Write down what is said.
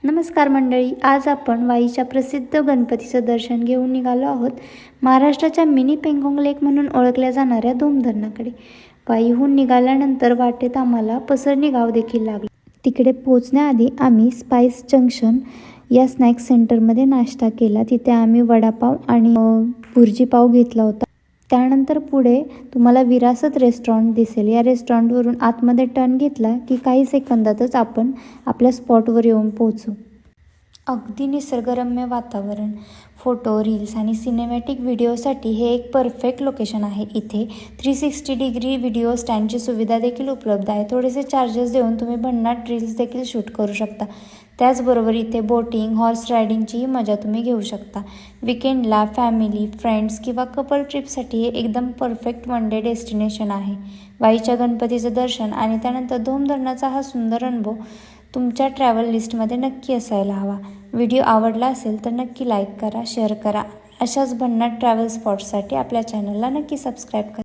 नमस्कार मंडळी, आज आपण वाईच्या प्रसिद्ध गणपतीचं दर्शन घेऊन निघालो आहोत महाराष्ट्राच्या मिनी पेंगॉंग लेक म्हणून ओळखल्या जाणाऱ्या धोमधरणाकडे। वाईहून निघाल्यानंतर वाटेत आम्हाला पसरणी गाव देखील लागले। तिकडे पोहोचण्याआधी आम्ही स्पाइस जंक्शन या स्नॅक्स सेंटरमध्ये नाश्ता केला। तिथे आम्ही वडापाव आणि भुर्जी पाव घेतला होता। त्यानंतर पुढे तुम्हाला विरासत रेस्टॉरंट दिसेल। या रेस्टॉरंटवरून आतमध्ये टर्न घेतला की काही सेकंदातच आपण आपल्या स्पॉटवर येऊन पोहोचू। अगदी निसर्गरम्य वातावरण, फोटो, रील्स आणि सिनेमॅटिक व्हिडिओसाठी हे एक परफेक्ट लोकेशन आहे। इथे 360 डिग्री व्हिडिओ स्टँडची सुविधा देखील उपलब्ध आहे। थोडेसे चार्जेस देऊन तुम्ही भन्नाट रील्स देखील शूट करू शकता। त्याचबरोबर इथे बोटिंग, हॉर्स रायडिंगचीही मजा तुम्ही घेऊ शकता। विकेंडला फॅमिली, फ्रेंड्स किंवा कपल ट्रिपसाठी हे एकदम परफेक्ट वन डे डेस्टिनेशन आहे। वाईच्या गणपतीचं दर्शन आणि त्यानंतर धोमधरणाचा हा सुंदर अनुभव तुमच्या ट्रॅव्हल लिस्टमध्ये नक्की असायला हवा। व्हिडिओ आवडला असेल तर नक्की लाईक करा, शेअर करा। अशाच भन्नाट ट्रॅव्हल स्पॉट्ससाठी आपल्या चॅनलला नक्की सबस्क्राईब करा।